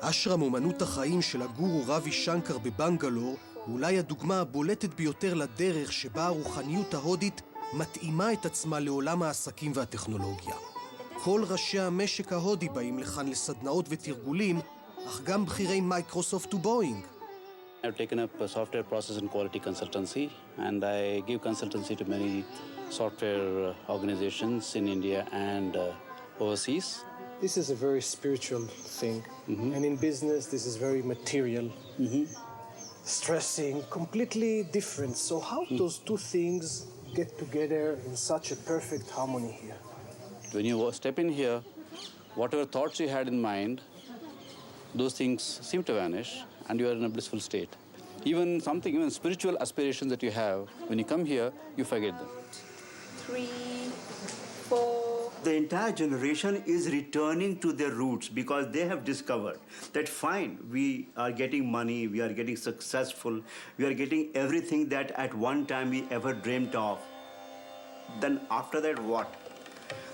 אשרם אומנות החיים של הגורו רבי שנקר בבנגלור הוא אולי הדוגמה הבולטת ביותר לדרך שבה הרוחניות ההודית מתאימה את עצמה לעולם העסקים והטכנולוגיה. כל ראשי המשק ההודי באים לכאן לסדנאות ותרגולים, אך גם בכירי מייקרוסופט ובואינג. I've taken up a software process and quality consultancy, and I give consultancy to many software organizations in India and overseas. This is a very spiritual thing, and in business this is very material, stressing, completely different. So how those two things get together in such a perfect harmony here? When you step in here, whatever thoughts you had in mind, those things seem to vanish, and you are in a blissful state. Even spiritual aspirations that you have, when you come here, you forget them. 3, 4. The entire generation is returning to their roots because they have discovered that fine, we are getting money, we are getting successful, we are getting everything that at one time we ever dreamt of. Then after that, what?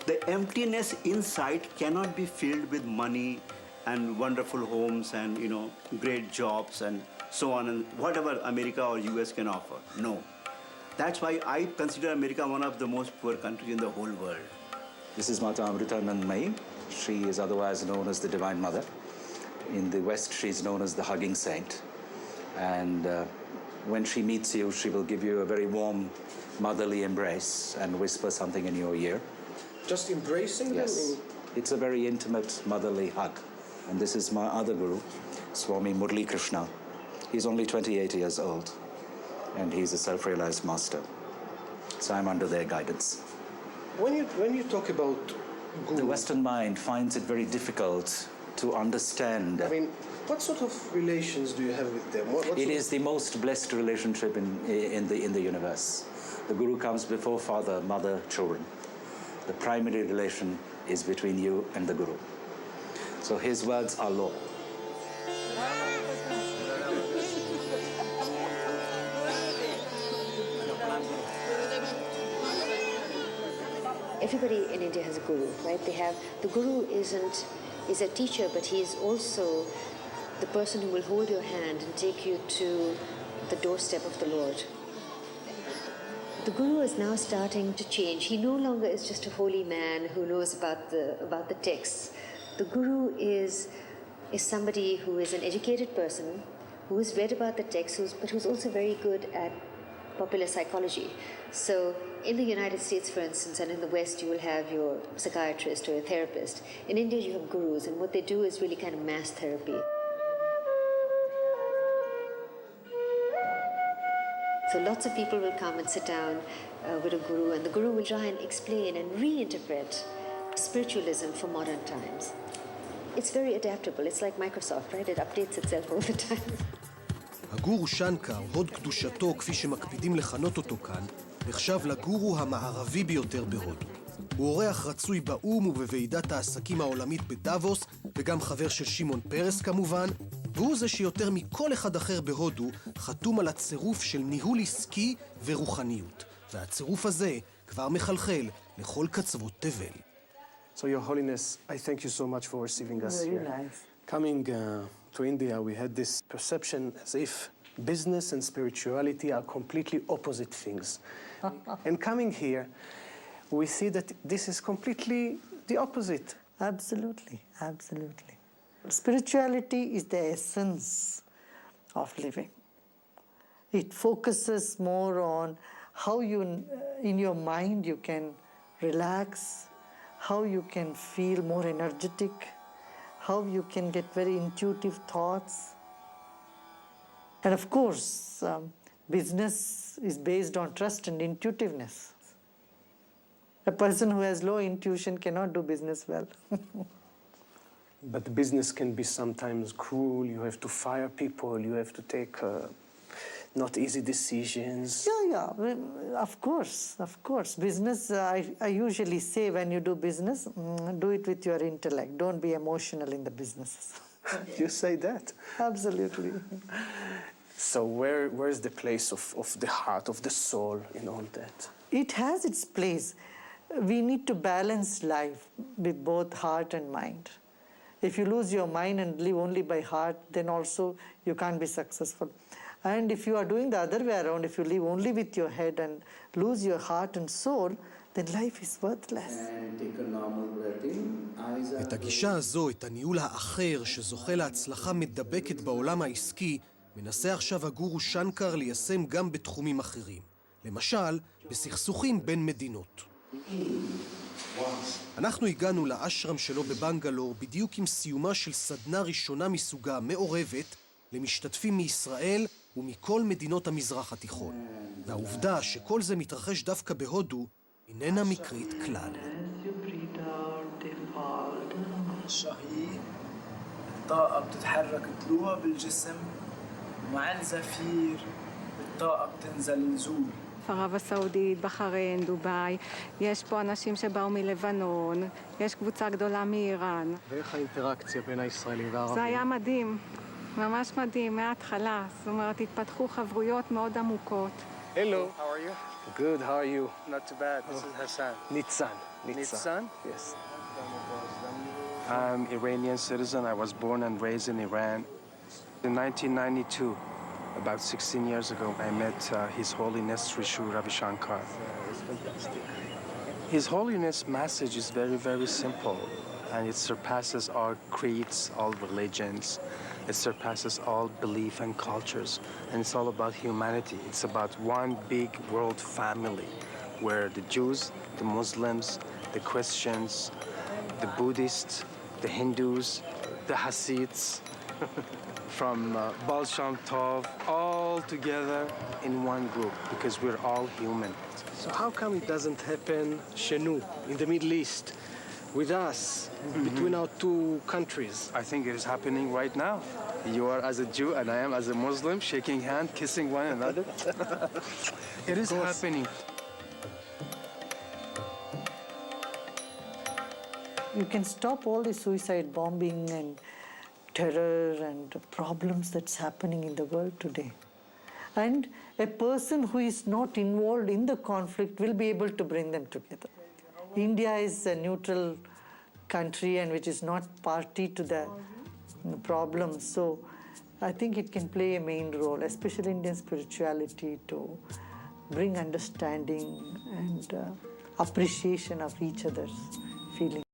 The emptiness inside cannot be filled with money and wonderful homes and, great jobs and so on, and whatever America or US can offer. No. That's why I consider America one of the most poor countries in the whole world. This is Mata Amritanandmayi. She is otherwise known as the Divine Mother. In the West, she's known as the Hugging Saint. And when she meets you, she will give you a very warm motherly embrace and whisper something in your ear. Just embracing them? Yes. It's a very intimate motherly hug. And this is my other guru, Swami Murli Krishna. He's only 28 years old, and he's a self-realized master. So I'm under their guidance. When you talk about guru, the Western mind finds it very difficult to understand. I mean, what sort of relations do you have with them? It is the most blessed relationship in the universe. The guru comes before father, mother, children. The primary relation is between you and the guru. So his words are law. Everybody in India has a guru, right? The guru is a teacher, but he is also the person who will hold your hand and take you to the doorstep of the Lord. The guru is now starting to change. He no longer is just a holy man who knows about the texts. The guru is somebody who is an educated person, who has read about the text, but who's also very good at popular psychology. So in the United States, for instance, and in the West, you will have your psychiatrist or a therapist. In India, you have gurus, and what they do is really kind of mass therapy. So lots of people will come and sit down with a guru, and the guru will try and explain and reinterpret spiritualism for modern times. It's very adaptable. It's like Microsoft, right? It updates itself all the time. הגורו שנקר, הוד קדושתו, כפי שמקפידים לכנות אותו כאן, נחשב לגורו המערבי ביותר בהודו. הוא אורח רצוי באום ובוועידת העסקים העולמית בדאבוס, וגם חבר של שמעון פרס כמובן, והוא זה שיותר מכל אחד אחר בהודו חתום על הצירוף של ניהול עסקי ורוחניות. והצירוף הזה כבר מחלחל לכל קצוות תבל. So, Your Holiness, I thank you so much for receiving us here. Very nice. Coming to India, we had this perception as if business and spirituality are completely opposite things. And coming here, we see that this is completely the opposite. Absolutely, absolutely. Spirituality is the essence of living. It focuses more on how you, in your mind, you can relax, how you can feel more energetic, how you can get very intuitive thoughts. And of course, business is based on trust and intuitiveness. A person who has low intuition cannot do business well. But business can be sometimes cruel. You have to fire people. You have to take not easy decisions. Yeah, of course. Business, I usually say when you do business, do it with your intellect. Don't be emotional in the businesses. You say that? Absolutely. So where's the place of the heart, of the soul in all that? it has its place. We need to balance life with both heart and mind. If you lose your mind and live only by heart, then also you can't be successful. And if you are doing the other way around, if you live only with your head and lose your heart and soul, then life is worthless. And take a normal breath in. Eyes are את הגישה הזו, את הניהול האחר שזוכה להצלחה מדבקת בעולם העסקי, מנסה עכשיו הגורו שנקר ליישם גם בתחומים אחרים. למשל, בסכסוכים בין מדינות. אנחנו הגענו לאשרם שלו בבנגלור בדיוק עם סיומה של סדנה ראשונה מסוגה מעורבת למשתתפים מישראל ומכל מדינות המזרח התיכון. והעובדה שכל זה מתרחש דווקא בהודו איננה מקרית כלל. الشهيق الطاقة بتتحرك طلوع بالجسم ومع الزفير الطاقة بتنزل نزول. ערב הסעודית, בחריין, דובאי, יש פה אנשים שבאו מלבנון, יש קבוצה גדולה מאיראן. ואיך האינטראקציה בין הישראלים והערבים? זה היה מדהים, ממש מדהים, מההתחלה. זאת אומרת, התפתחו חברויות מאוד עמוקות. Hello. How are you? Good, how are you? Not too bad. This is Hassan. Nitzan. Nitzan? Yes. I'm Iranian citizen. I was born and raised in Iran. In 1992, about 16 years ago, I met His Holiness Sri Shri Ravi Shankar. His Holiness' message is very, very simple, and it surpasses all creeds, all religions. It surpasses all belief and cultures, and it's all about humanity. It's about one big world family, where the Jews, the Muslims, the Christians, the Buddhists, the Hindus, the Hasids, from Baal Shem Tov, all together in one group, because we're all human. So how come it doesn't happen, Shenu, in the Middle East, with us, between our two countries? I think it is happening right now. You are as a Jew and I am as a Muslim, shaking hands, kissing one another. It is happening. You can stop all the suicide bombing and terror and problems that's happening in the world today. And a person who is not involved in the conflict will be able to bring them together. India is a neutral country and which is not party to the problem. So I think it can play a main role, especially Indian spirituality, to bring understanding and appreciation of each other's feelings.